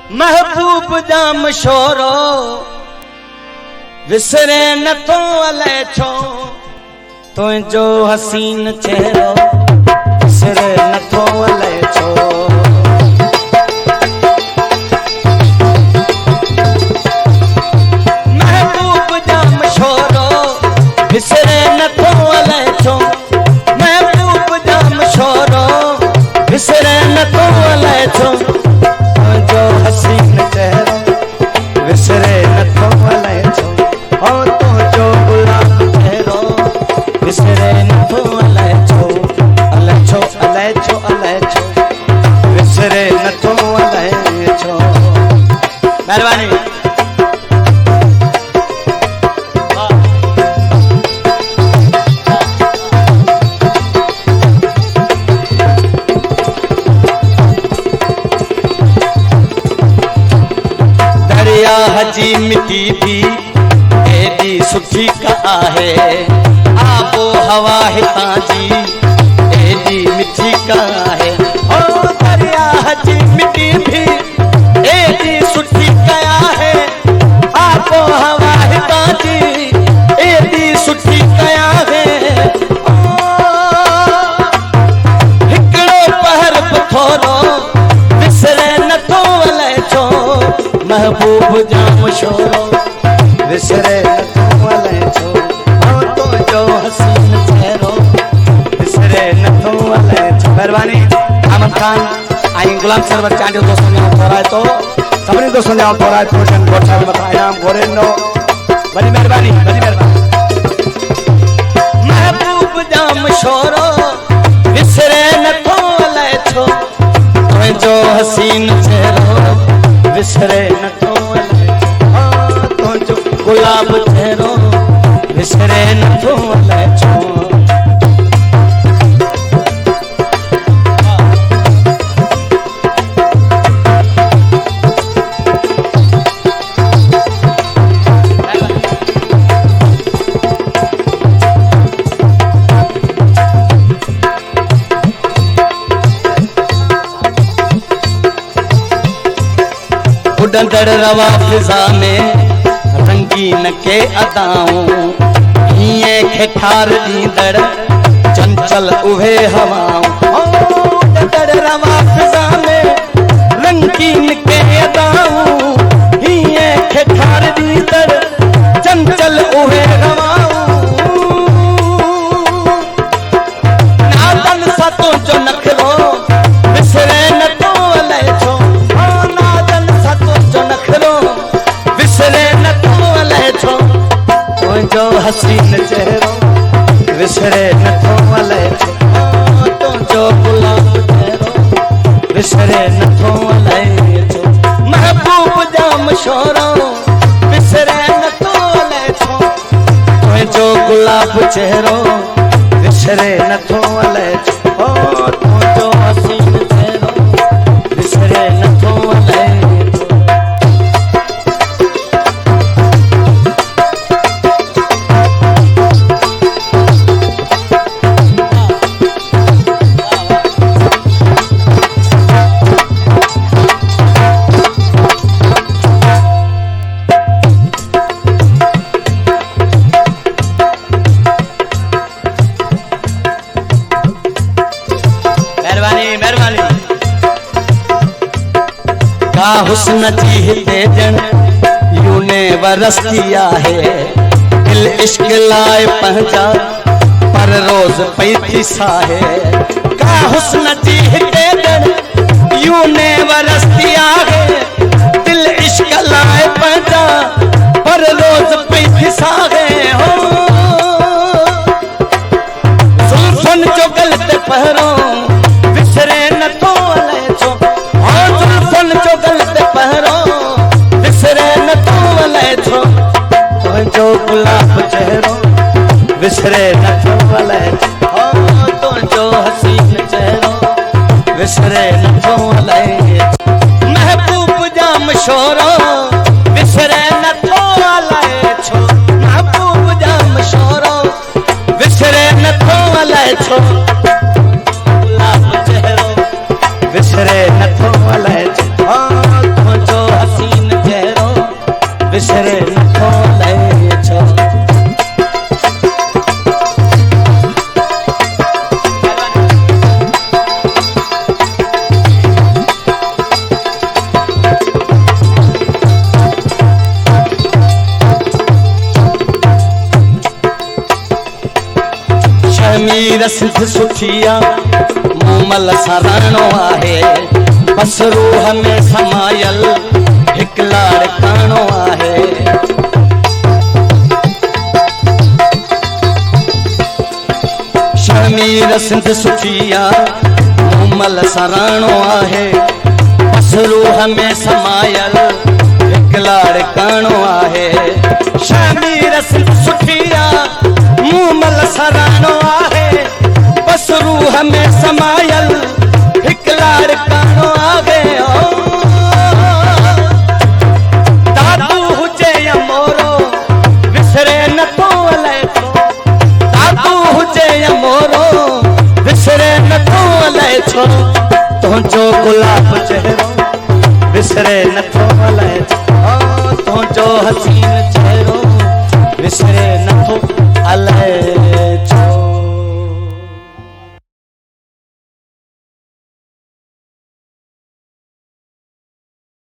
महबूब जाम sorrow विसरे न तो अले छो तुझो हसीन चेहरो विसरे न तो अले छो महबूब जाम शोरो विसरे न तो अले छो महबूब जाम शोरो विसरे न तो अले छो तुझो हसीन चेहरो विसरे न तो अले छो ओ तुझो गुलाब चेहरो विसरे न तो अले छो अले छो अले छो अले छो विसरे न तो अले छो। मेहरबानी। हजी मिट्टी भी एडी सुठी का आहे आबो हवा हितां जी एडी मिठी का आहे ओ दरिया हजी मिट्टी भी एडी सुठी का आहे आबो हवा हितां जी एडी सुठी का आहे हिकड़ो पहर थोरो विसरे न तो अले छो महबूब जाम शोरो विसरे न तो अले छो ओ तुझो हसीन चेहरो विसरे न तो अले छो। मेहरबानी। अहमद खान आई गुलाम सरवर चांडियो दोस्तों ने थोड़ा तो सभी दोस्तों ने थोड़ा प्रोशन गोठा में मथा इनाम गोरे नो बड़ी मेहरबानी बड़ी मेहरबानी। महबूब जाम शोरो विसरे न तो अले छो तुझो हसीन चेहरो विसरे न तो अले तुझो गुलाब चेहरो विसरे न तो अले छो। उड़ंदड़ रवा फिजा में रंगीन के अदाऊं हीए खे ठार ॾींदड़ चंचल उहे हवाऊं उड़ंदड़ रवा फिजा में रंगीन के अदाऊं हीए खे ठार ॾींदड़ चंचल उहे हवाऊं नादन सा तुझो नखरो विसरे न तो अले छो विसरे न तो अले छो तुझो हसीन चेहरो विसरे न तो अले छो तुझो गुलाब चेहरो विसरे न तो अले छो महबूब जाम शोरो विसरे न तो अले छो तुझो गुलाब चेहरो विसरे न तो अले छो तुझो हसीन चेहरो विसरे न तो अले छो। हुस्न जी हिते जन यूने वरस्ती आहे दिल इश्क लाए पंहिंजा पर रोज पई थी साहे का हुस्न जी हिते जन यूने वरस्ती आहे दिल इश्क लाए पंहिंजा पर रोज पई थी साहे हो जुल्फन जो गलत पहरो विसरे न तो अले छो जुल्फन जो गलत पहरो विसरे न तो अले छो तुझो गुलाब चेहरो विसरे न तो अले छो तुझो हसीन चेहरो विसरे न तो अले छो महबूब जाम शोरो विसरे न तो अले छो महबूब जाम शोरो विसरे न तो अले छो गुलाब चेहरो विसरे न तो अले छो तुझो विसरे नथो अलाए छो। शमीर सिद्ध सुठिया मूमल सराणो आहे, बस रूह में समायल हिक लाड़काणो आहे। शमीर सिद्ध सुठिया मूमल सराणो आहे, बस रूह में समायल हिक लाड़काणो आहे। शमीर सिद्ध सुठिया मूमल सराणो आहे, बस रूह में समायल हिक लाड़काणो आहे। दादू हुजे या मोरो विसरे नथो अलाए छो, दादू हुजे या मोरो विसरे नथो अलाए छो। तुंहिंजो गुलाब चेहरो विसरे नथो अलाए छो, तुंहिंजो हसीन